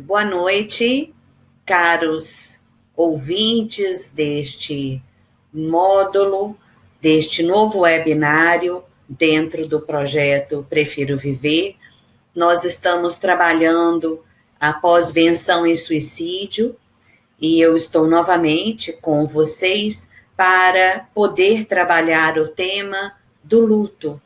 Boa noite, caros ouvintes deste módulo, deste novo webinário dentro do projeto Prefiro Viver. Nós estamos trabalhando a pós-venção em suicídio e eu estou novamente com vocês para poder trabalhar o tema do luto,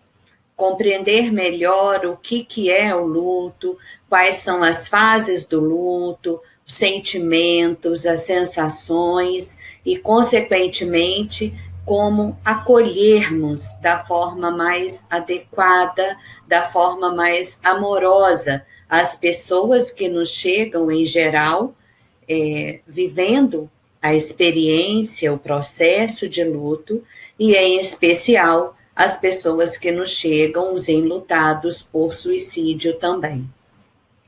compreender melhor o que é o luto, quais são as fases do luto, os sentimentos, as sensações e, consequentemente, como acolhermos da forma mais adequada, da forma mais amorosa as pessoas que nos chegam em geral, vivendo a experiência, o processo de luto, e em especial as pessoas que nos chegam, os enlutados por suicídio também.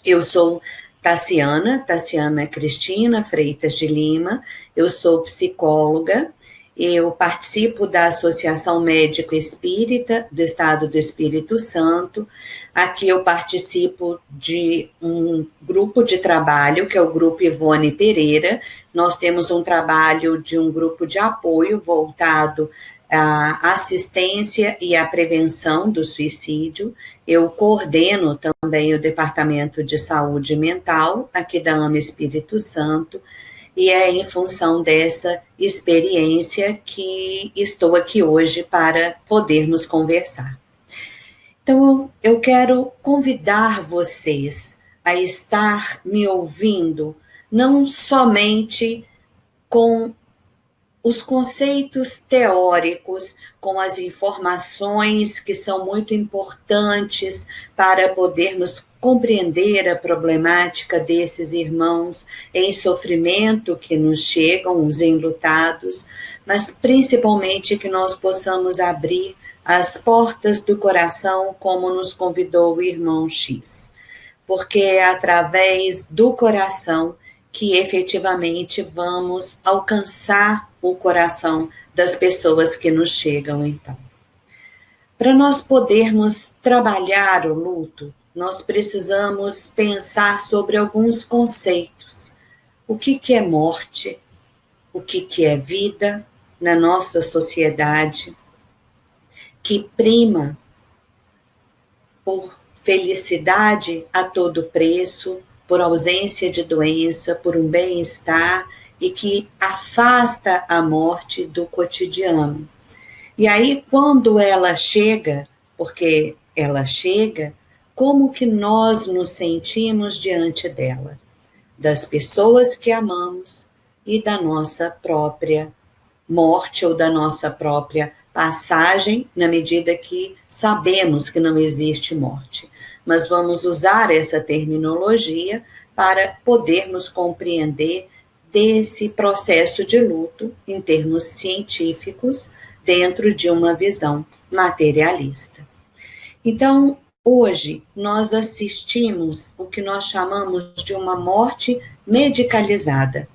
Eu sou Tassiana Cristina Freitas de Lima, eu sou psicóloga, eu participo da Associação Médico Espírita do Estado do Espírito Santo. Aqui eu participo de um grupo de trabalho, que é o Grupo Ivone Pereira. Nós temos um trabalho de um grupo de apoio voltado à assistência e à prevenção do suicídio. Eu coordeno também o Departamento de Saúde Mental, aqui da AMA Espírito Santo, e é em função dessa experiência que estou aqui hoje para podermos conversar. Então, eu quero convidar vocês a estar me ouvindo, não somente com os conceitos teóricos, com as informações que são muito importantes para podermos compreender a problemática desses irmãos em sofrimento que nos chegam, os enlutados, mas principalmente que nós possamos abrir as portas do coração, como nos convidou o irmão X, porque é através do coração que efetivamente vamos alcançar o coração das pessoas que nos chegam, então. Para nós podermos trabalhar o luto, nós precisamos pensar sobre alguns conceitos. O que é morte? O que é vida na nossa sociedade, que prima por felicidade a todo preço, por ausência de doença, por um bem-estar, e que afasta a morte do cotidiano. E aí, quando ela chega, porque ela chega, como que nós nos sentimos diante dela? Das pessoas que amamos e da nossa própria morte ou da nossa própria passagem, na medida que sabemos que não existe morte. Mas vamos usar essa terminologia para podermos compreender desse processo de luto em termos científicos, dentro de uma visão materialista. Então, hoje, nós assistimos o que nós chamamos de uma morte medicalizada.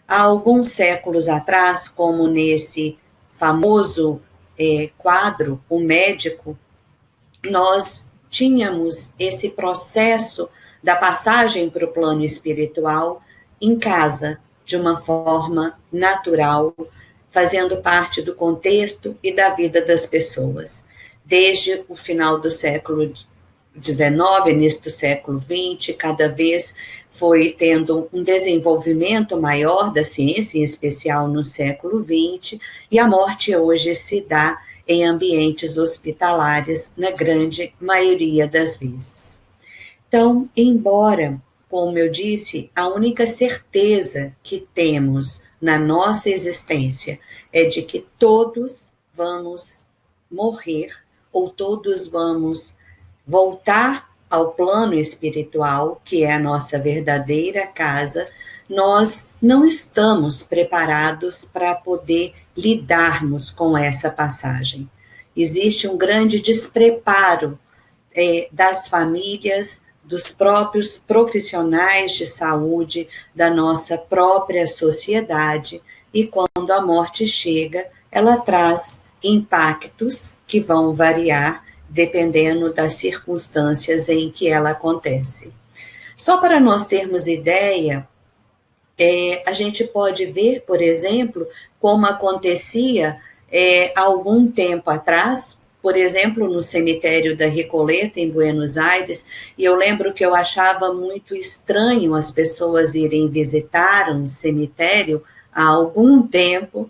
Há alguns séculos atrás, como nesse famoso quadro, O Médico, nós tínhamos esse processo da passagem para o plano espiritual em casa, de uma forma natural, fazendo parte do contexto e da vida das pessoas. Desde o final do século XIX, início do século XX, cada vez foi tendo um desenvolvimento maior da ciência, em especial no século XX, e a morte hoje se dá em ambientes hospitalares, na grande maioria das vezes. Então, embora, como eu disse, a única certeza que temos na nossa existência é de que todos vamos morrer, ou todos vamos voltar ao plano espiritual, que é a nossa verdadeira casa, nós não estamos preparados para poder lidarmos com essa passagem. Existe um grande despreparo das famílias, dos próprios profissionais de saúde, da nossa própria sociedade, e quando a morte chega, ela traz impactos que vão variar dependendo das circunstâncias em que ela acontece. Só para nós termos ideia, a gente pode ver, por exemplo, como acontecia há algum tempo atrás, por exemplo, no cemitério da Recoleta, em Buenos Aires, e eu lembro que eu achava muito estranho as pessoas irem visitar um cemitério há algum tempo,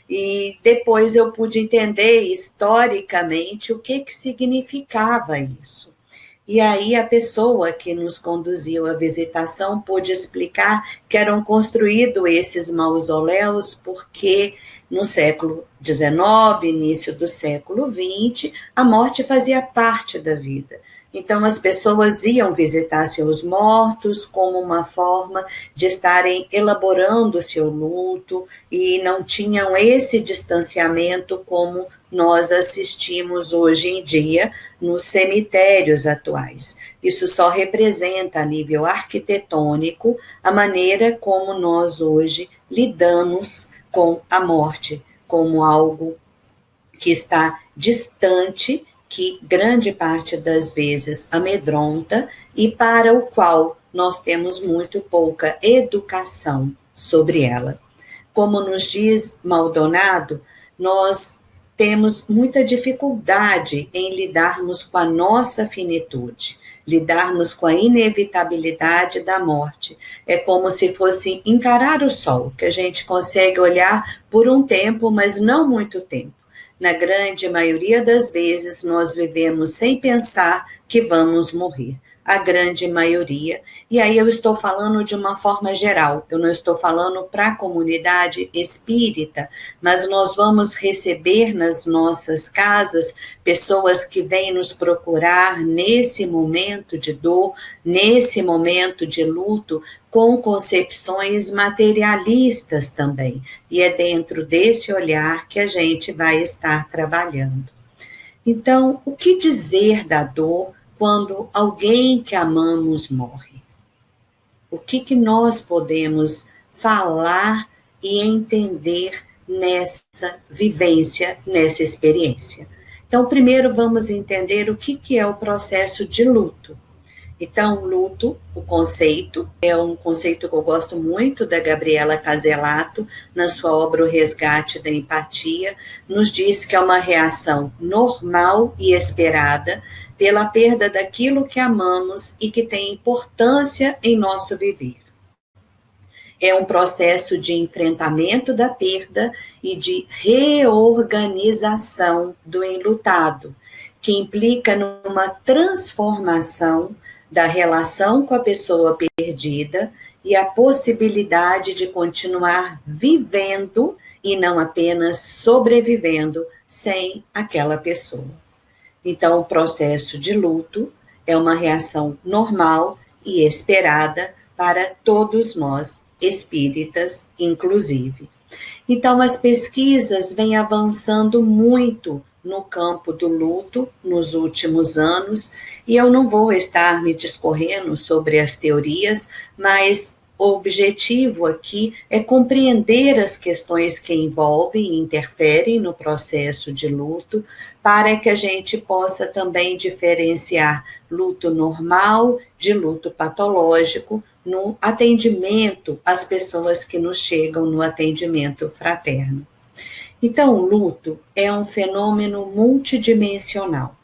e depois eu pude entender historicamente o que significava isso. E aí a pessoa que nos conduziu à visitação pôde explicar que eram construídos esses mausoléus porque no século XIX, início do século XX, a morte fazia parte da vida. Então as pessoas iam visitar seus mortos como uma forma de estarem elaborando seu luto e não tinham esse distanciamento como nós assistimos hoje em dia nos cemitérios atuais. Isso só representa, a nível arquitetônico, a maneira como nós hoje lidamos com a morte, como algo que está distante, que grande parte das vezes amedronta e para o qual nós temos muito pouca educação sobre ela. Como nos diz Maldonado, nós temos muita dificuldade em lidarmos com a nossa finitude, lidarmos com a inevitabilidade da morte. É como se fosse encarar o sol, que a gente consegue olhar por um tempo, mas não muito tempo. Na grande maioria das vezes, nós vivemos sem pensar que vamos morrer. A grande maioria. E aí eu estou falando de uma forma geral, eu não estou falando para a comunidade espírita, mas nós vamos receber nas nossas casas pessoas que vêm nos procurar nesse momento de dor, nesse momento de luto, com concepções materialistas também. E é dentro desse olhar que a gente vai estar trabalhando. Então, o que dizer da dor quando alguém que amamos morre? O que nós podemos falar e entender nessa vivência, nessa experiência? Então, primeiro vamos entender o que é o processo de luto. Então, luto, o conceito, é um conceito que eu gosto muito da Gabriela Caselato, na sua obra O Resgate da Empatia, nos diz que é uma reação normal e esperada pela perda daquilo que amamos e que tem importância em nosso viver. É um processo de enfrentamento da perda e de reorganização do enlutado, que implica numa transformação da relação com a pessoa perdida e a possibilidade de continuar vivendo e não apenas sobrevivendo sem aquela pessoa. Então, o processo de luto é uma reação normal e esperada para todos nós, espíritas, inclusive. Então, as pesquisas vêm avançando muito no campo do luto nos últimos anos, e eu não vou estar me discorrendo sobre as teorias, mas o objetivo aqui é compreender as questões que envolvem e interferem no processo de luto, para que a gente possa também diferenciar luto normal de luto patológico no atendimento às pessoas que nos chegam no atendimento fraterno. Então, o luto é um fenômeno multidimensional.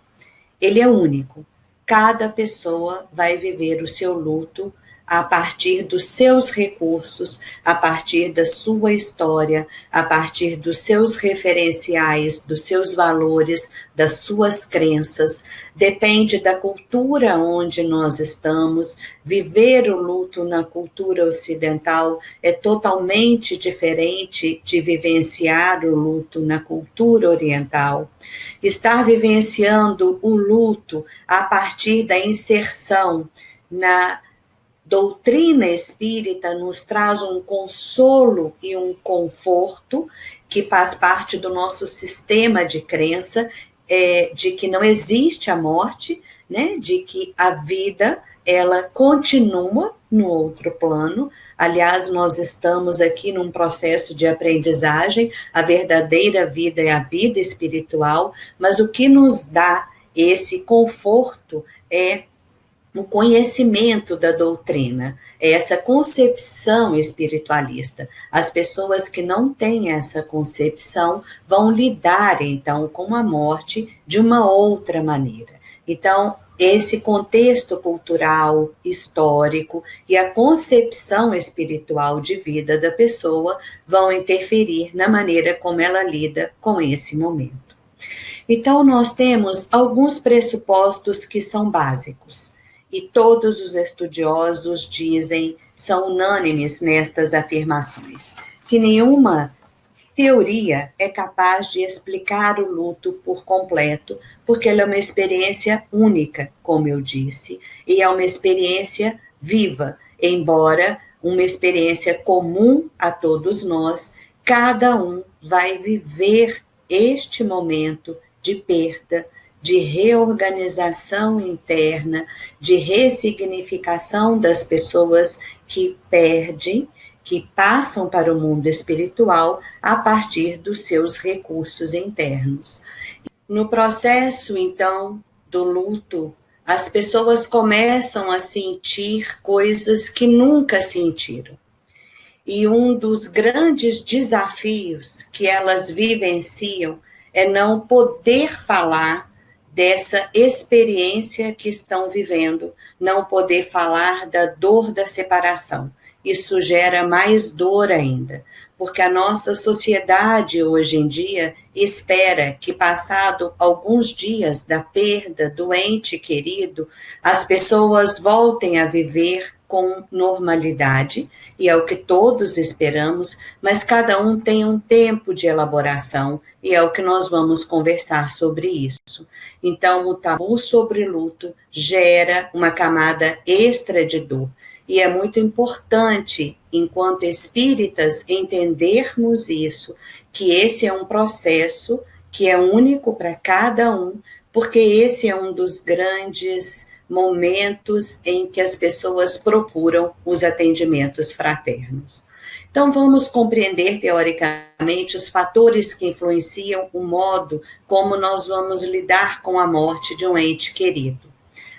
Ele é único. Cada pessoa vai viver o seu luto a partir dos seus recursos, a partir da sua história, a partir dos seus referenciais, dos seus valores, das suas crenças. Depende da cultura onde nós estamos. Viver o luto na cultura ocidental é totalmente diferente de vivenciar o luto na cultura oriental. Estar vivenciando o luto a partir da inserção na doutrina espírita nos traz um consolo e um conforto que faz parte do nosso sistema de crença, de que não existe a morte, né? De que a vida ela continua no outro plano. Aliás, nós estamos aqui num processo de aprendizagem, a verdadeira vida é a vida espiritual, mas o que nos dá esse conforto é o conhecimento da doutrina, essa concepção espiritualista. As pessoas que não têm essa concepção vão lidar, então, com a morte de uma outra maneira. Então, esse contexto cultural, histórico e a concepção espiritual de vida da pessoa vão interferir na maneira como ela lida com esse momento. Então, nós temos alguns pressupostos que são básicos. E todos os estudiosos dizem, são unânimes nestas afirmações, que nenhuma teoria é capaz de explicar o luto por completo, porque ela é uma experiência única, como eu disse, e é uma experiência viva, embora uma experiência comum a todos nós, cada um vai viver este momento de perda, de reorganização interna, de ressignificação das pessoas que perdem, que passam para o mundo espiritual a partir dos seus recursos internos. No processo, então, do luto, as pessoas começam a sentir coisas que nunca sentiram. E um dos grandes desafios que elas vivenciam é não poder falar dessa experiência que estão vivendo, não poder falar da dor da separação. Isso gera mais dor ainda, porque a nossa sociedade hoje em dia espera que, passado alguns dias da perda do ente querido, as pessoas voltem a viver com normalidade, e é o que todos esperamos, mas cada um tem um tempo de elaboração, e é o que nós vamos conversar sobre isso. Então, o tabu sobre luto gera uma camada extra de dor, e é muito importante, enquanto espíritas, entendermos isso, que esse é um processo que é único para cada um, porque esse é um dos grandes momentos em que as pessoas procuram os atendimentos fraternos. Então, vamos compreender, teoricamente, os fatores que influenciam o modo como nós vamos lidar com a morte de um ente querido.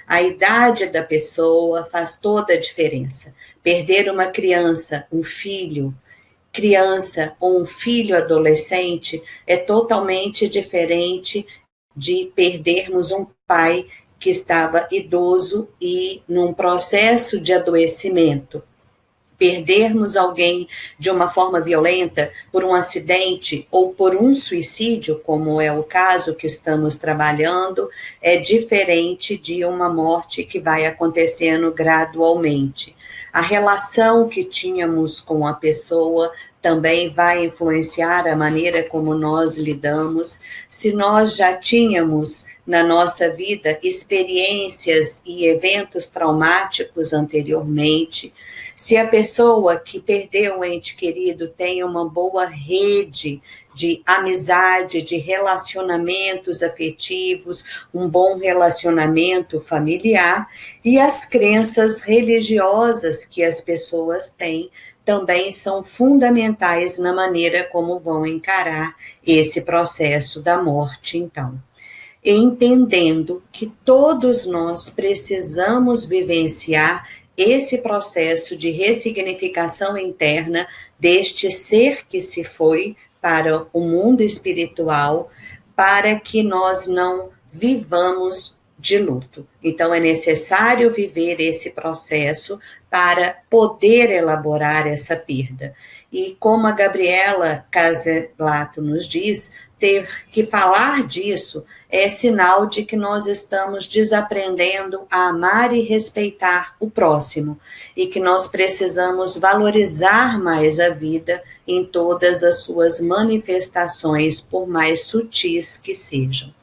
A idade da pessoa faz toda a diferença. Perder uma criança, um filho, criança ou um filho adolescente é totalmente diferente de perdermos um pai que estava idoso e num processo de adoecimento. Perdermos alguém de uma forma violenta por um acidente ou por um suicídio, como é o caso que estamos trabalhando, é diferente de uma morte que vai acontecendo gradualmente. A relação que tínhamos com a pessoa também vai influenciar a maneira como nós lidamos. Se nós já tínhamos na nossa vida experiências e eventos traumáticos anteriormente, se a pessoa que perdeu um ente querido tem uma boa rede de amizade, de relacionamentos afetivos, um bom relacionamento familiar, e as crenças religiosas que as pessoas têm também são fundamentais na maneira como vão encarar esse processo da morte, então. Entendendo que todos nós precisamos vivenciar esse processo de ressignificação interna deste ser que se foi para o mundo espiritual, para que nós não vivamos de luto. Então, é necessário viver esse processo para poder elaborar essa perda. E como a Gabriela Caselato nos diz, ter que falar disso é sinal de que nós estamos desaprendendo a amar e respeitar o próximo, e que nós precisamos valorizar mais a vida em todas as suas manifestações, por mais sutis que sejam.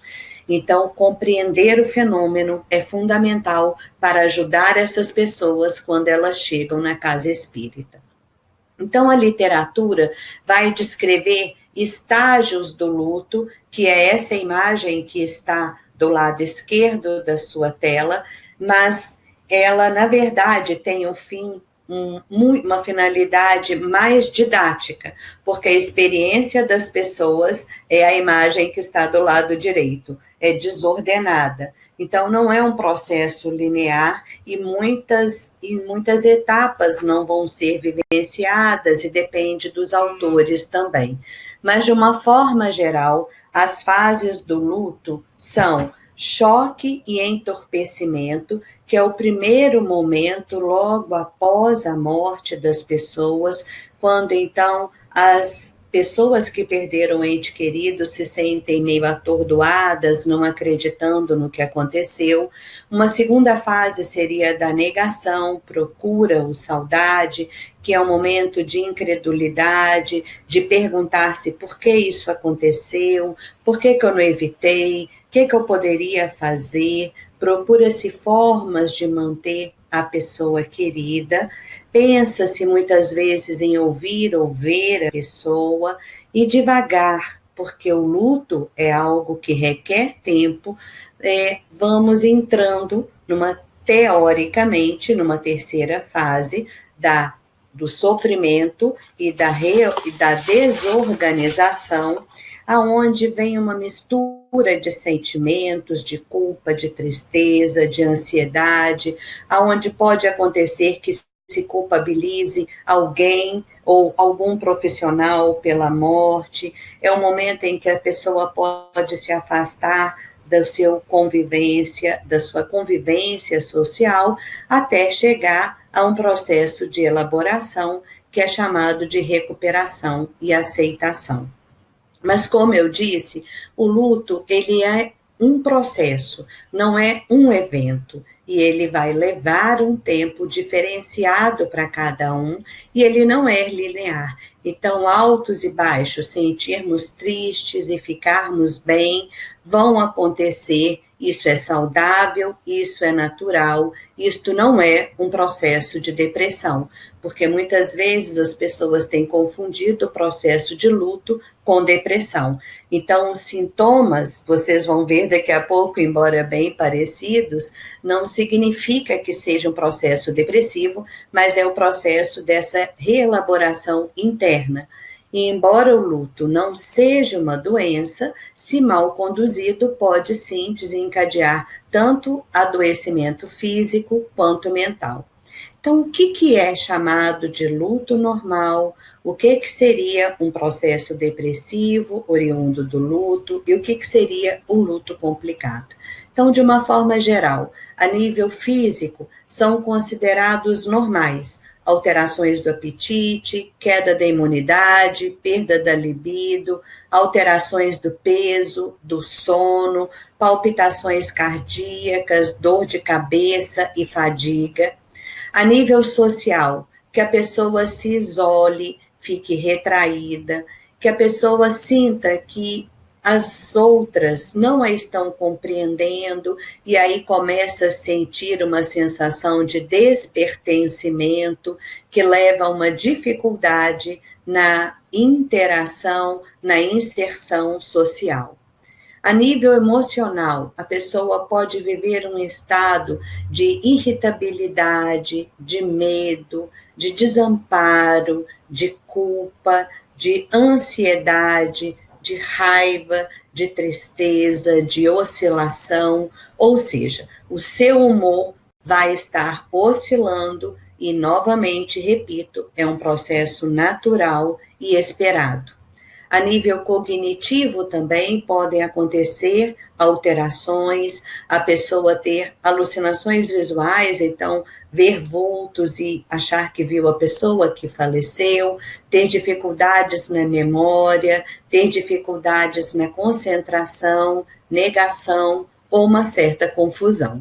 Então, compreender o fenômeno é fundamental para ajudar essas pessoas quando elas chegam na casa espírita. Então, a literatura vai descrever estágios do luto, que é essa imagem que está do lado esquerdo da sua tela, mas ela, na verdade, tem um fim, uma finalidade mais didática, porque a experiência das pessoas é a imagem que está do lado direito. é desordenada. Então, não é um processo linear e muitas etapas não vão ser vivenciadas e depende dos autores também. Mas, de uma forma geral, as fases do luto são choque e entorpecimento, que é o primeiro momento logo após a morte das pessoas, quando então as pessoas que perderam o ente querido se sentem meio atordoadas, não acreditando no que aconteceu. Uma segunda fase seria da negação, procura ou saudade, que é um momento de incredulidade, de perguntar-se por que isso aconteceu, por que eu não evitei, o que eu poderia fazer, procura-se formas de manter a pessoa querida, pensa-se muitas vezes em ouvir ou ver a pessoa e devagar, porque o luto é algo que requer tempo, vamos entrando teoricamente, numa terceira fase do sofrimento e da desorganização, aonde vem uma mistura de sentimentos, de culpa, de tristeza, de ansiedade, aonde pode acontecer que se culpabilize alguém ou algum profissional pela morte. É um momento em que a pessoa pode se afastar da sua convivência social, até chegar a um processo de elaboração que é chamado de recuperação e aceitação. Mas, como eu disse, o luto, ele é um processo, não é um evento. E ele vai levar um tempo diferenciado para cada um, e ele não é linear. Então, altos e baixos, sentirmos tristes e ficarmos bem, vão acontecer. Isso é saudável, isso é natural, isto não é um processo de depressão, porque muitas vezes as pessoas têm confundido o processo de luto com depressão. Então, os sintomas, vocês vão ver daqui a pouco, embora bem parecidos, não significa que seja um processo depressivo, mas é o processo dessa reelaboração interna. E embora o luto não seja uma doença, se mal conduzido, pode sim desencadear tanto adoecimento físico quanto mental. Então, o que é chamado de luto normal? O que seria um processo depressivo oriundo do luto? E o que seria um luto complicado? Então, de uma forma geral, a nível físico, são considerados normais alterações do apetite, queda da imunidade, perda da libido, alterações do peso, do sono, palpitações cardíacas, dor de cabeça e fadiga. A nível social, que a pessoa se isole, fique retraída, que a pessoa sinta que as outras não a estão compreendendo e aí começa a sentir uma sensação de despertencimento que leva a uma dificuldade na interação, na inserção social. A nível emocional, a pessoa pode viver um estado de irritabilidade, de medo, de desamparo, de culpa, de ansiedade, de raiva, de tristeza, de oscilação, ou seja, o seu humor vai estar oscilando e, novamente, repito, é um processo natural e esperado. A nível cognitivo também podem acontecer alterações, a pessoa ter alucinações visuais, então ver vultos e achar que viu a pessoa que faleceu, ter dificuldades na memória, ter dificuldades na concentração, negação ou uma certa confusão.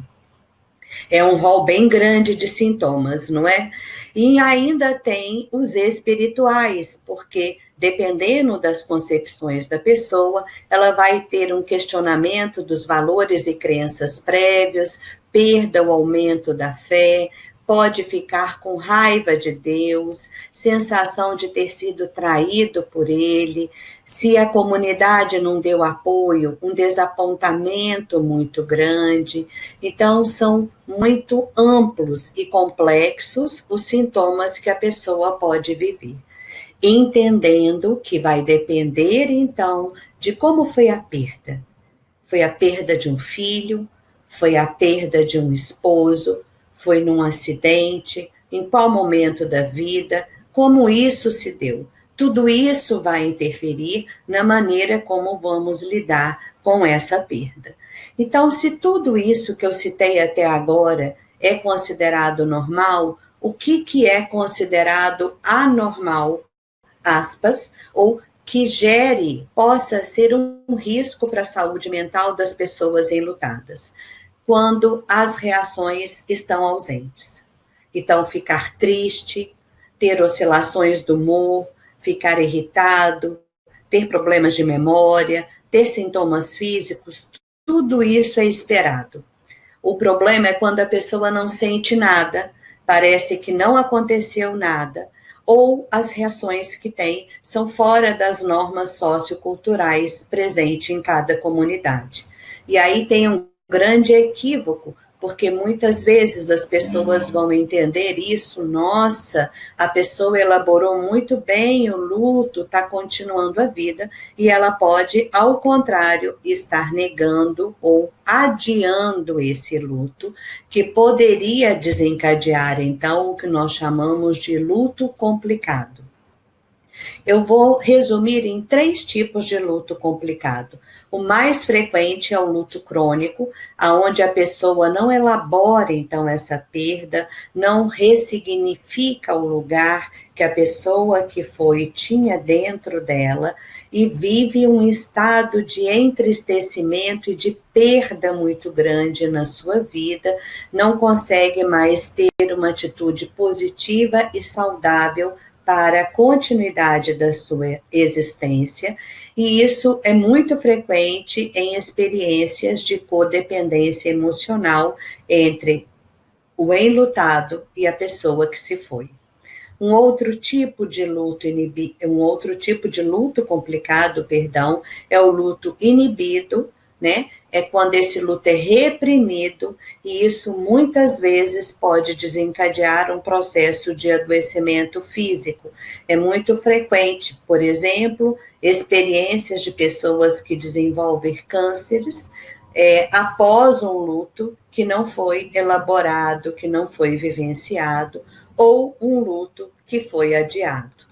É um rol bem grande de sintomas, não é? E ainda tem os espirituais, porque dependendo das concepções da pessoa, ela vai ter um questionamento dos valores e crenças prévios, perda ou aumento da fé, pode ficar com raiva de Deus, sensação de ter sido traído por ele, se a comunidade não deu apoio, um desapontamento muito grande. Então, são muito amplos e complexos os sintomas que a pessoa pode viver. Entendendo que vai depender, então, de como foi a perda. Foi a perda de um filho, foi a perda de um esposo, foi num acidente, em qual momento da vida, como isso se deu. Tudo isso vai interferir na maneira como vamos lidar com essa perda. Então, se tudo isso que eu citei até agora é considerado normal, o que é considerado anormal, aspas, ou que possa ser um risco para a saúde mental das pessoas enlutadas, quando as reações estão ausentes. Então, ficar triste, ter oscilações do humor, ficar irritado, ter problemas de memória, ter sintomas físicos, tudo isso é esperado. O problema é quando a pessoa não sente nada, parece que não aconteceu nada, ou as reações que tem são fora das normas socioculturais presentes em cada comunidade. E aí tem um grande equívoco, porque muitas vezes as pessoas vão entender isso, nossa, a pessoa elaborou muito bem o luto, está continuando a vida, e ela pode, ao contrário, estar negando ou adiando esse luto, que poderia desencadear, então, o que nós chamamos de luto complicado. Eu vou resumir em 3 tipos de luto complicado. O mais frequente é o luto crônico, aonde a pessoa não elabora, então, essa perda, não ressignifica o lugar que a pessoa que foi tinha dentro dela e vive um estado de entristecimento e de perda muito grande na sua vida, não consegue mais ter uma atitude positiva e saudável para a continuidade da sua existência, e isso é muito frequente em experiências de codependência emocional entre o enlutado e a pessoa que se foi. Um outro tipo de luto complicado, é o luto inibido, né? É quando esse luto é reprimido, e isso muitas vezes pode desencadear um processo de adoecimento físico. É muito frequente, por exemplo, experiências de pessoas que desenvolvem cânceres após um luto que não foi elaborado, que não foi vivenciado, ou um luto que foi adiado.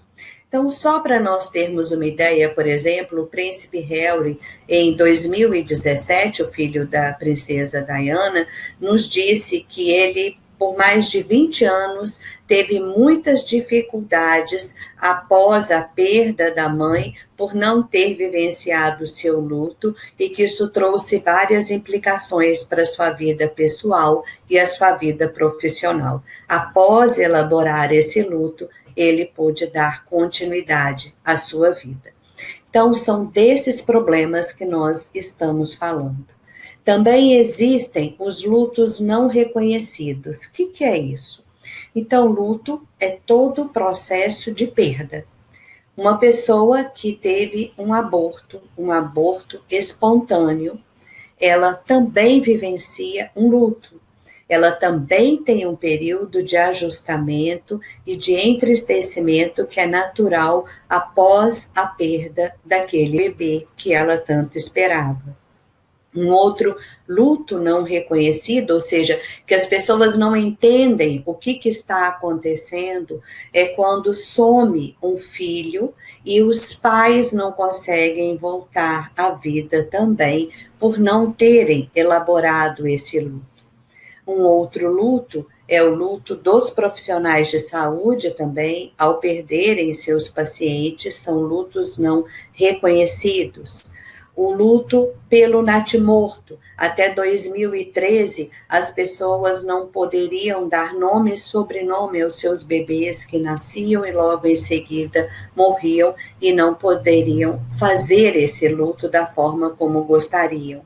Então, só para nós termos uma ideia, por exemplo, o príncipe Harry, em 2017, o filho da princesa Diana, nos disse que ele, por mais de 20 anos, teve muitas dificuldades após a perda da mãe, por não ter vivenciado o seu luto, e que isso trouxe várias implicações para a sua vida pessoal e a sua vida profissional. Após elaborar esse luto, ele pôde dar continuidade à sua vida. Então, são desses problemas que nós estamos falando. Também existem os lutos não reconhecidos. O que é isso? Então, luto é todo o processo de perda. Uma pessoa que teve um aborto espontâneo, ela também vivencia um luto. Ela também tem um período de ajustamento e de entristecimento que é natural após a perda daquele bebê que ela tanto esperava. Um outro luto não reconhecido, ou seja, que as pessoas não entendem o que está acontecendo, é quando some um filho e os pais não conseguem voltar à vida também, por não terem elaborado esse luto. Um outro luto é o luto dos profissionais de saúde também, ao perderem seus pacientes, são lutos não reconhecidos. O luto pelo natimorto. Até 2013, as pessoas não poderiam dar nome e sobrenome aos seus bebês que nasciam e logo em seguida morriam, e não poderiam fazer esse luto da forma como gostariam.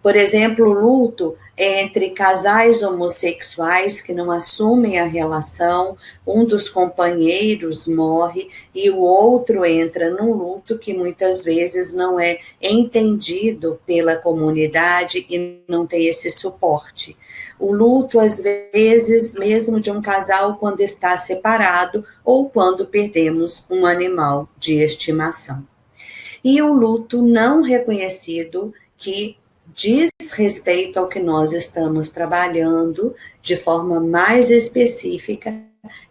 Por exemplo, o luto entre casais homossexuais que não assumem a relação, um dos companheiros morre e o outro entra num luto que muitas vezes não é entendido pela comunidade e não tem esse suporte. O luto, às vezes, mesmo de um casal quando está separado ou quando perdemos um animal de estimação. E o luto não reconhecido, que diz respeito ao que nós estamos trabalhando de forma mais específica,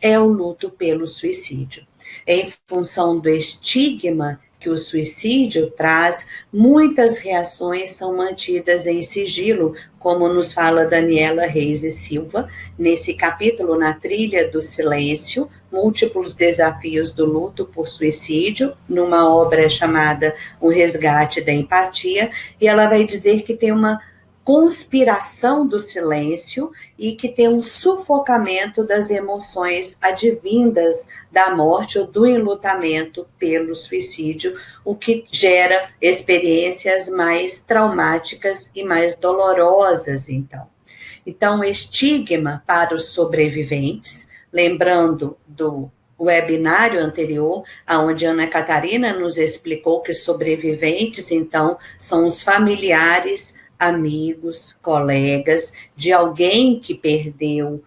é o luto pelo suicídio. Em função do estigma que o suicídio traz, muitas reações são mantidas em sigilo, como nos fala Daniela Reis e Silva, nesse capítulo, Na Trilha do Silêncio, Múltiplos Desafios do Luto por Suicídio, numa obra chamada O Resgate da Empatia, e ela vai dizer que tem uma conspiração do silêncio e que tem um sufocamento das emoções advindas da morte ou do enlutamento pelo suicídio, o que gera experiências mais traumáticas e mais dolorosas, então. Então, o estigma para os sobreviventes, lembrando do webinário anterior, onde Ana Catarina nos explicou que sobreviventes, então, são os familiares, amigos, colegas de alguém que perdeu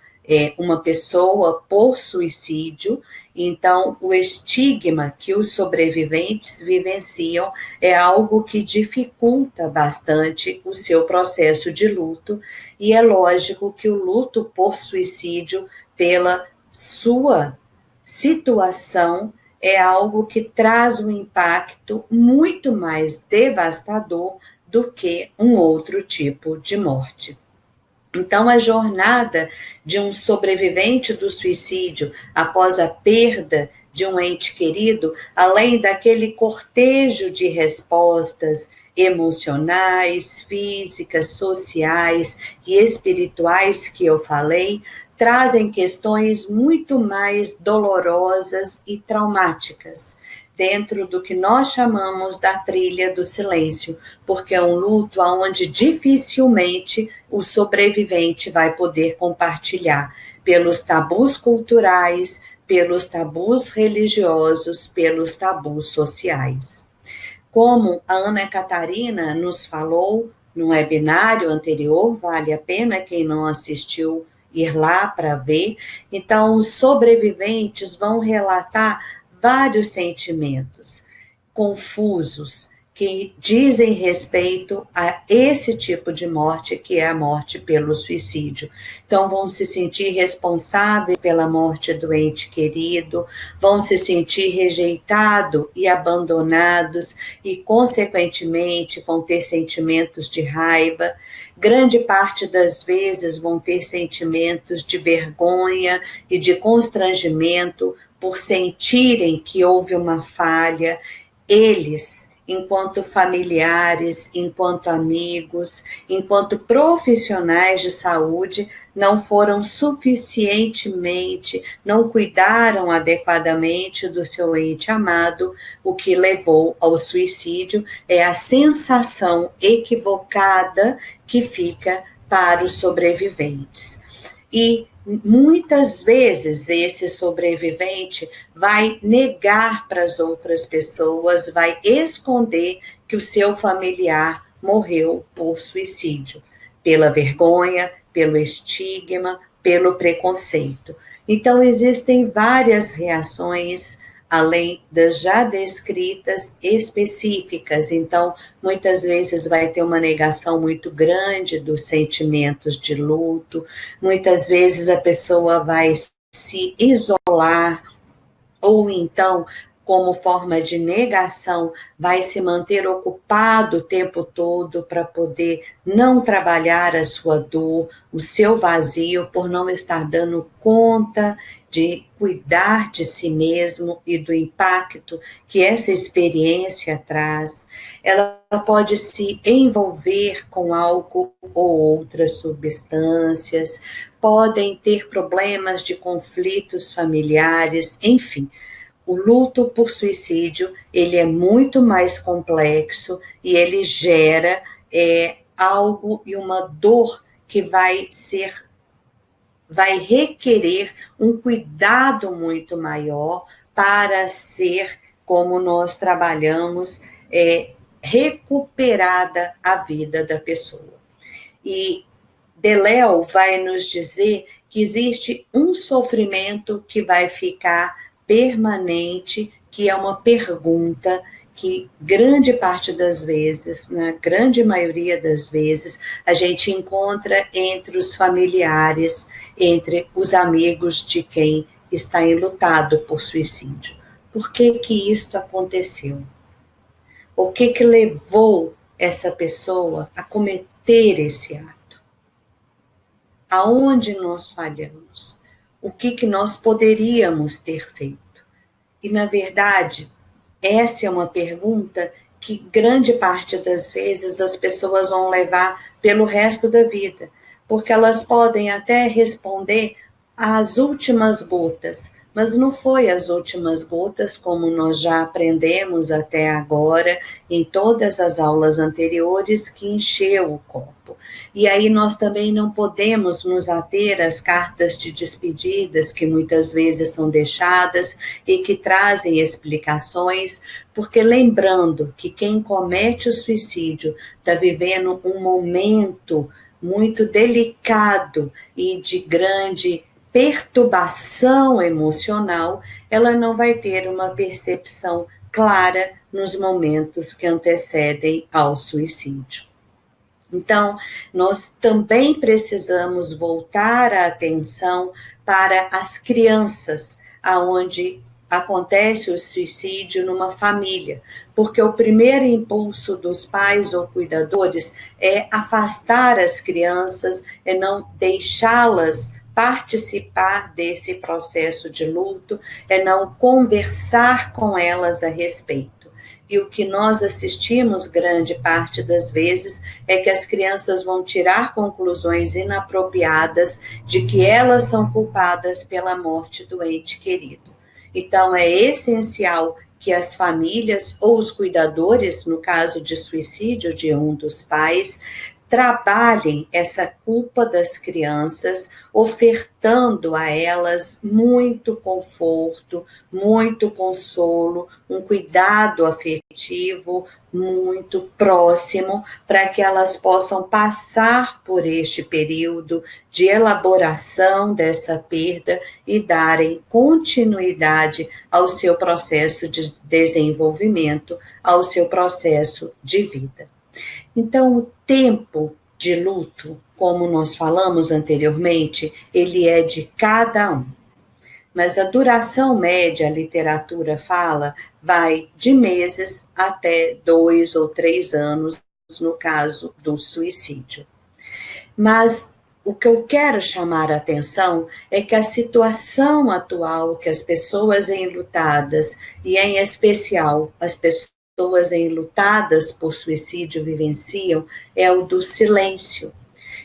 uma pessoa por suicídio. Então, o estigma que os sobreviventes vivenciam é algo que dificulta bastante o seu processo de luto, e é lógico que o luto por suicídio, pela sua situação, é algo que traz um impacto muito mais devastador do que um outro tipo de morte. Então, a jornada de um sobrevivente do suicídio após a perda de um ente querido, além daquele cortejo de respostas emocionais, físicas, sociais e espirituais que eu falei, trazem questões muito mais dolorosas e traumáticas, dentro do que nós chamamos da trilha do silêncio, porque é um luto onde dificilmente o sobrevivente vai poder compartilhar, pelos tabus culturais, pelos tabus religiosos, pelos tabus sociais. Como a Ana Catarina nos falou no webinário anterior, vale a pena quem não assistiu ir lá para ver. Então, os sobreviventes vão relatar vários sentimentos confusos que dizem respeito a esse tipo de morte, que é a morte pelo suicídio. Então, vão se sentir responsáveis pela morte do ente querido, vão se sentir rejeitados e abandonados, e, consequentemente, vão ter sentimentos de raiva. Grande parte das vezes vão ter sentimentos de vergonha e de constrangimento por sentirem que houve uma falha. Eles, enquanto familiares, enquanto amigos, enquanto profissionais de saúde, não foram suficientemente, não cuidaram adequadamente do seu ente amado, o que levou ao suicídio é a sensação equivocada que fica para os sobreviventes. E muitas vezes esse sobrevivente vai negar para as outras pessoas, vai esconder que o seu familiar morreu por suicídio, pela vergonha, pelo estigma, pelo preconceito. Então, existem várias reações, além das já descritas, específicas. Então, muitas vezes vai ter uma negação muito grande dos sentimentos de luto, muitas vezes a pessoa vai se isolar, ou então, como forma de negação, vai se manter ocupado o tempo todo para poder não trabalhar a sua dor, o seu vazio, por não estar dando conta de cuidar de si mesmo e do impacto que essa experiência traz. Ela pode se envolver com álcool ou outras substâncias, podem ter problemas de conflitos familiares, enfim. O luto por suicídio, ele é muito mais complexo e ele gera algo e uma dor que vai requerer um cuidado muito maior para ser, como nós trabalhamos, recuperada a vida da pessoa. E Deléo vai nos dizer que existe um sofrimento que vai ficar permanente, que é uma pergunta que grande parte das vezes, na grande maioria das vezes, a gente encontra entre os familiares, entre os amigos de quem está enlutado por suicídio. Por que que isto aconteceu? O que que levou essa pessoa a cometer esse ato? Aonde nós falhamos? O que que nós poderíamos ter feito? E, na verdade, essa é uma pergunta que grande parte das vezes as pessoas vão levar pelo resto da vida, porque elas podem até responder às últimas gotas, mas não foi as últimas gotas, como nós já aprendemos até agora, em todas as aulas anteriores, que encheu o copo. E aí nós também não podemos nos ater às cartas de despedidas, que muitas vezes são deixadas e que trazem explicações, porque lembrando que quem comete o suicídio está vivendo um momento muito delicado e de grande perturbação emocional, ela não vai ter uma percepção clara nos momentos que antecedem ao suicídio. Então, nós também precisamos voltar a atenção para as crianças, aonde acontece o suicídio numa família, porque o primeiro impulso dos pais ou cuidadores é afastar as crianças, é não deixá-las participar desse processo de luto, é não conversar com elas a respeito. E o que nós assistimos grande parte das vezes é que as crianças vão tirar conclusões inapropriadas de que elas são culpadas pela morte do ente querido. Então, é essencial que as famílias ou os cuidadores, no caso de suicídio de um dos pais, trabalhem essa culpa das crianças, ofertando a elas muito conforto, muito consolo, um cuidado afetivo muito próximo, para que elas possam passar por este período de elaboração dessa perda e darem continuidade ao seu processo de desenvolvimento, ao seu processo de vida. Então, o tempo de luto, como nós falamos anteriormente, ele é de cada um. Mas a duração média, a literatura fala, vai de meses até 2 ou 3 anos, no caso do suicídio. Mas o que eu quero chamar a atenção é que a situação atual que as pessoas enlutadas, e em especial as pessoas enlutadas por suicídio vivenciam, é o do silêncio.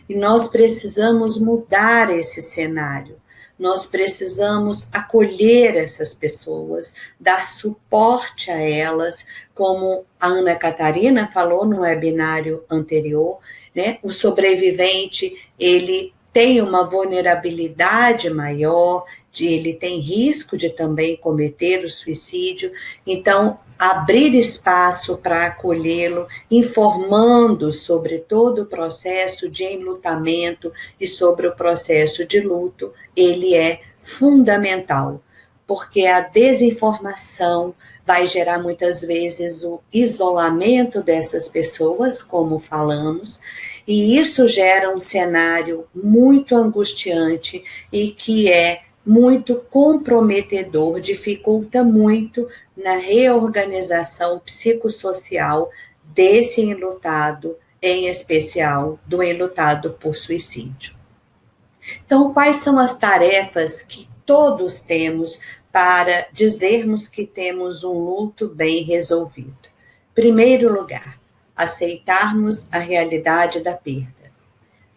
E nós precisamos mudar esse cenário. Nós precisamos acolher essas pessoas, dar suporte a elas, como a Ana Catarina falou no webinário anterior, né? O sobrevivente, ele tem uma vulnerabilidade maior, ele tem risco de também cometer o suicídio, então abrir espaço para acolhê-lo, informando sobre todo o processo de enlutamento e sobre o processo de luto, ele é fundamental, porque a desinformação vai gerar muitas vezes o isolamento dessas pessoas, como falamos, e isso gera um cenário muito angustiante e que é muito comprometedor, dificulta muito na reorganização psicossocial desse enlutado, em especial do enlutado por suicídio. Então, quais são as tarefas que todos temos para dizermos que temos um luto bem resolvido? Primeiro lugar, aceitarmos a realidade da perda.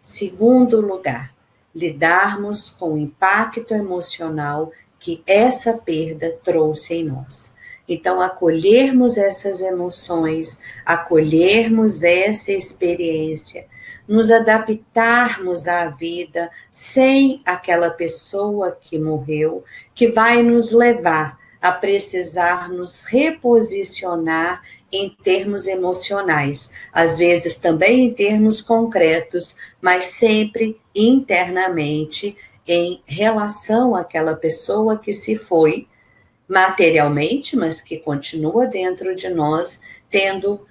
Segundo lugar, lidarmos com o impacto emocional que essa perda trouxe em nós. Então, acolhermos essas emoções, acolhermos essa experiência, nos adaptarmos à vida sem aquela pessoa que morreu, que vai nos levar a precisar nos reposicionar em termos emocionais, às vezes também em termos concretos, mas sempre internamente em relação àquela pessoa que se foi, materialmente, mas que continua dentro de nós, tendo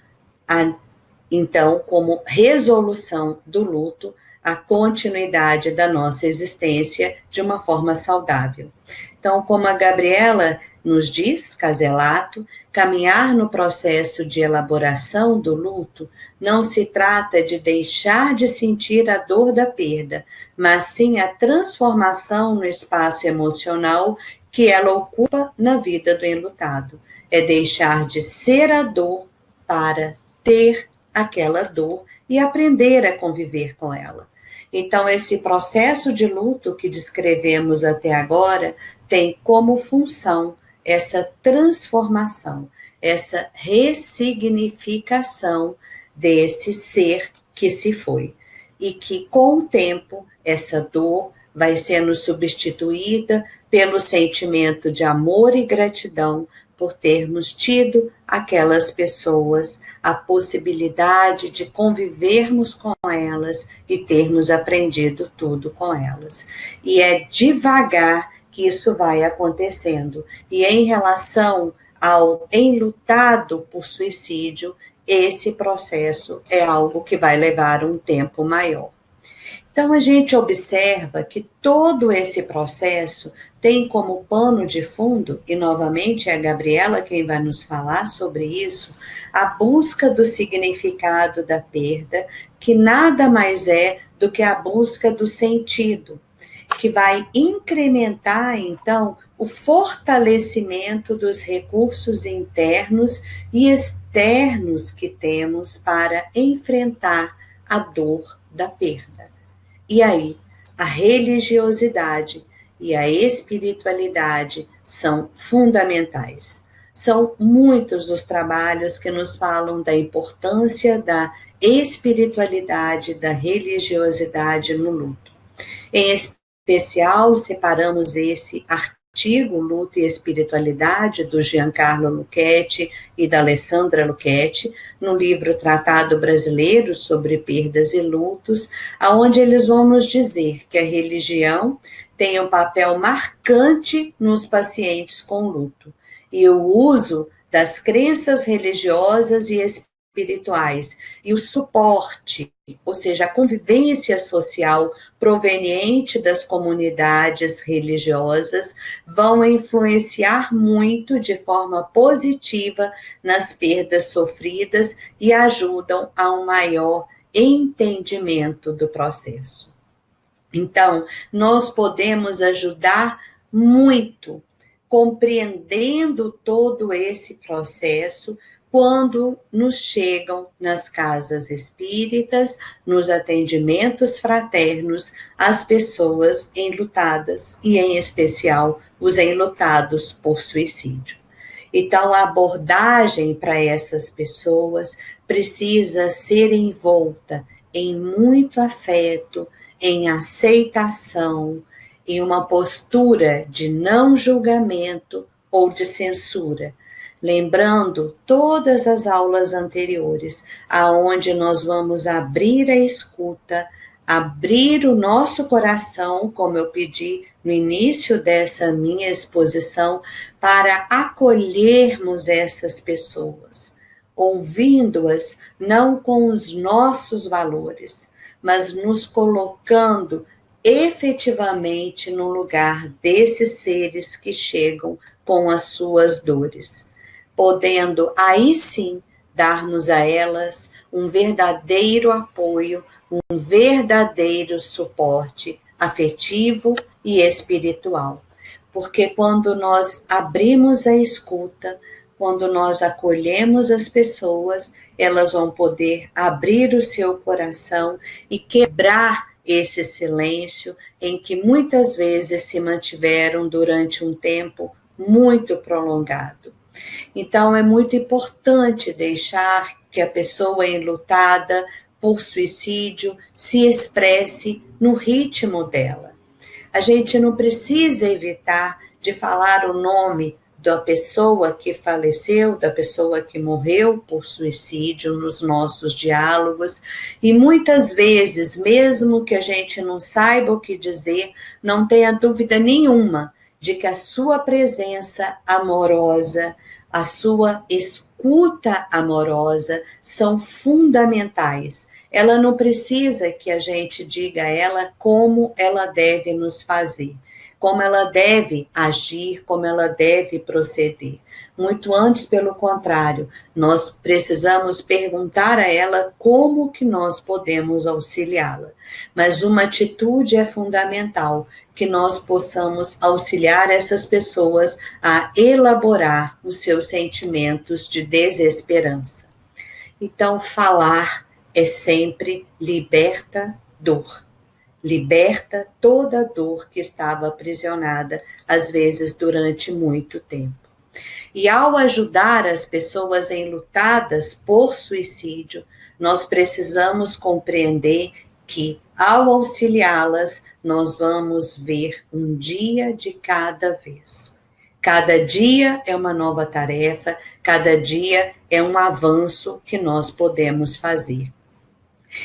então como resolução do luto a continuidade da nossa existência de uma forma saudável. Então, como a Gabriela nos diz, Caselato, caminhar no processo de elaboração do luto não se trata de deixar de sentir a dor da perda, mas sim a transformação no espaço emocional que ela ocupa na vida do enlutado. É deixar de ser a dor para ter aquela dor e aprender a conviver com ela. Então, esse processo de luto que descrevemos até agora tem como função essa transformação, essa ressignificação desse ser que se foi. E que, com o tempo, essa dor vai sendo substituída pelo sentimento de amor e gratidão por termos tido aquelas pessoas, a possibilidade de convivermos com elas e termos aprendido tudo com elas. E é devagar que isso vai acontecendo. E em relação ao enlutado por suicídio, esse processo é algo que vai levar um tempo maior. Então, a gente observa que todo esse processo tem como pano de fundo, e novamente é a Gabriela quem vai nos falar sobre isso, a busca do significado da perda, que nada mais é do que a busca do sentido, que vai incrementar, então, o fortalecimento dos recursos internos e externos que temos para enfrentar a dor da perda. E aí, a religiosidade e a espiritualidade são fundamentais. São muitos os trabalhos que nos falam da importância da espiritualidade, da religiosidade no luto. Em especial, separamos esse artigo, Luto e Espiritualidade, do Giancarlo Lucchetti e da Alessandra Lucchetti, no livro Tratado Brasileiro sobre Perdas e Lutos, onde eles vão nos dizer que a religião tem um papel marcante nos pacientes com luto, e o uso das crenças religiosas e espirituais e o suporte, ou seja, a convivência social proveniente das comunidades religiosas, vão influenciar muito de forma positiva nas perdas sofridas e ajudam a um maior entendimento do processo. Então, nós podemos ajudar muito compreendendo todo esse processo quando nos chegam nas casas espíritas, nos atendimentos fraternos, as pessoas enlutadas e, em especial, os enlutados por suicídio. Então, a abordagem para essas pessoas precisa ser envolta em muito afeto, em aceitação, em uma postura de não julgamento ou de censura, lembrando todas as aulas anteriores, aonde nós vamos abrir a escuta, abrir o nosso coração, como eu pedi no início dessa minha exposição, para acolhermos essas pessoas, ouvindo-as não com os nossos valores, mas nos colocando efetivamente no lugar desses seres que chegam com as suas dores, podendo aí sim darmos a elas um verdadeiro apoio, um verdadeiro suporte afetivo e espiritual. Porque quando nós abrimos a escuta, quando nós acolhemos as pessoas, elas vão poder abrir o seu coração e quebrar esse silêncio em que muitas vezes se mantiveram durante um tempo muito prolongado. Então, é muito importante deixar que a pessoa enlutada por suicídio se expresse no ritmo dela. A gente não precisa evitar de falar o nome da pessoa que faleceu, da pessoa que morreu por suicídio nos nossos diálogos, e muitas vezes, mesmo que a gente não saiba o que dizer, não tenha dúvida nenhuma de que a sua presença amorosa, a sua escuta amorosa são fundamentais. Ela não precisa que a gente diga a ela como ela deve nos fazer, como ela deve agir, como ela deve proceder. Muito antes, pelo contrário, nós precisamos perguntar a ela como que nós podemos auxiliá-la. Mas uma atitude é fundamental, que nós possamos auxiliar essas pessoas a elaborar os seus sentimentos de desesperança. Então, falar é sempre libertador. Liberta toda a dor que estava aprisionada, às vezes durante muito tempo. E ao ajudar as pessoas enlutadas por suicídio, nós precisamos compreender que, ao auxiliá-las, nós vamos ver um dia de cada vez. Cada dia é uma nova tarefa, cada dia é um avanço que nós podemos fazer.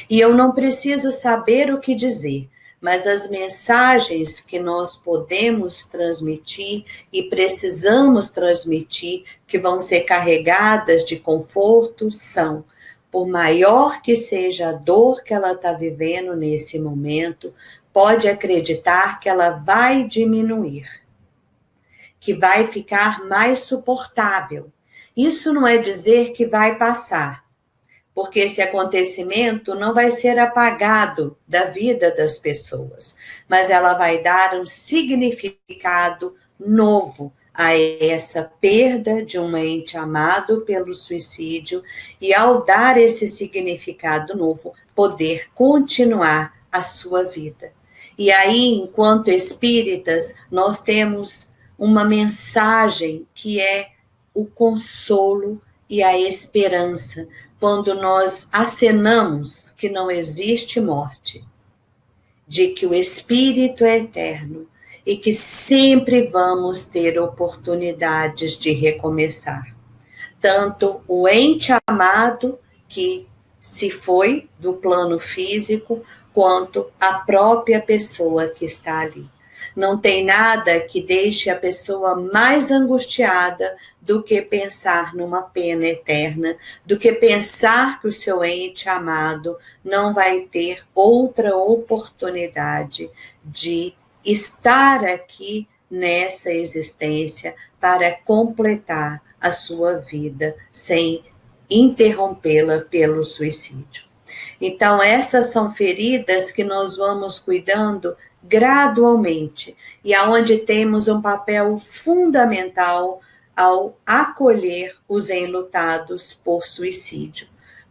E eu não preciso saber o que dizer, mas as mensagens que nós podemos transmitir e precisamos transmitir, que vão ser carregadas de conforto, são: por maior que seja a dor que ela está vivendo nesse momento, pode acreditar que ela vai diminuir, que vai ficar mais suportável. Isso não é dizer que vai passar, porque esse acontecimento não vai ser apagado da vida das pessoas, mas ela vai dar um significado novo a essa perda de um ente amado pelo suicídio, e ao dar esse significado novo, poder continuar a sua vida. E aí, enquanto espíritas, nós temos uma mensagem que é o consolo e a esperança, quando nós acenamos que não existe morte, de que o espírito é eterno e que sempre vamos ter oportunidades de recomeçar. Tanto o ente amado que se foi do plano físico, quanto a própria pessoa que está ali. Não tem nada que deixe a pessoa mais angustiada do que pensar numa pena eterna, do que pensar que o seu ente amado não vai ter outra oportunidade de estar aqui nessa existência para completar a sua vida sem interrompê-la pelo suicídio. Então, essas são feridas que nós vamos cuidando gradualmente, e aonde temos um papel fundamental ao acolher os enlutados por suicídio.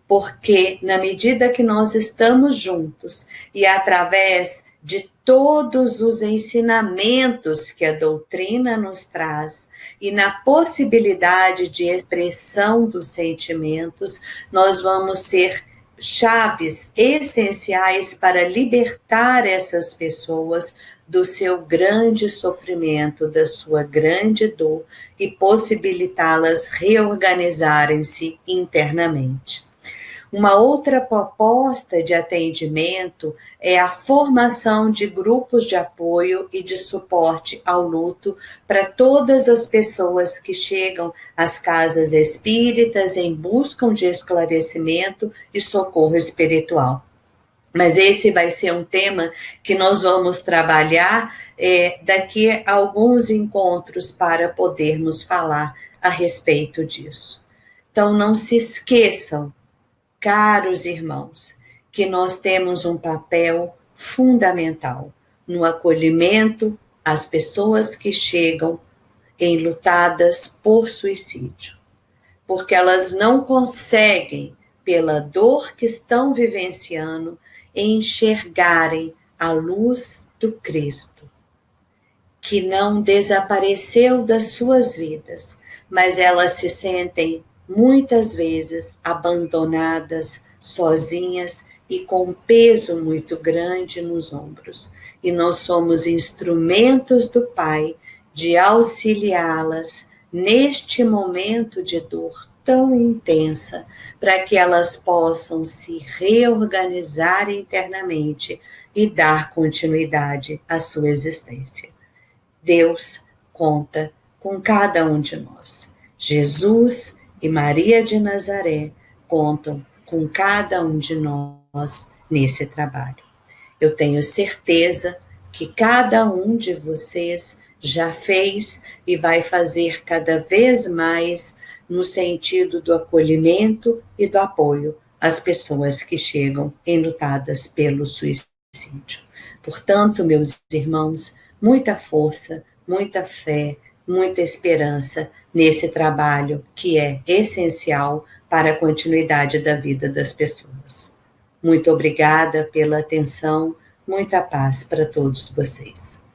Porque na medida que nós estamos juntos e através de todos os ensinamentos que a doutrina nos traz e na possibilidade de expressão dos sentimentos, nós vamos ser chaves essenciais para libertar essas pessoas do seu grande sofrimento, da sua grande dor e possibilitá-las reorganizarem-se internamente. Uma outra proposta de atendimento é a formação de grupos de apoio e de suporte ao luto para todas as pessoas que chegam às casas espíritas em busca de esclarecimento e socorro espiritual. Mas esse vai ser um tema que nós vamos trabalhar daqui a alguns encontros para podermos falar a respeito disso. Então, não se esqueçam, caros irmãos, que nós temos um papel fundamental no acolhimento às pessoas que chegam enlutadas por suicídio, porque elas não conseguem, pela dor que estão vivenciando, enxergarem a luz do Cristo, que não desapareceu das suas vidas, mas elas se sentem muitas vezes abandonadas, sozinhas e com um peso muito grande nos ombros. E nós somos instrumentos do Pai de auxiliá-las neste momento de dor tão intensa, para que elas possam se reorganizar internamente e dar continuidade à sua existência. Deus conta com cada um de nós. Jesus e Maria de Nazaré contam com cada um de nós nesse trabalho. Eu tenho certeza que cada um de vocês já fez e vai fazer cada vez mais no sentido do acolhimento e do apoio às pessoas que chegam enlutadas pelo suicídio. Portanto, meus irmãos, muita força, muita fé, muita esperança nesse trabalho que é essencial para a continuidade da vida das pessoas. Muito obrigada pela atenção, muita paz para todos vocês.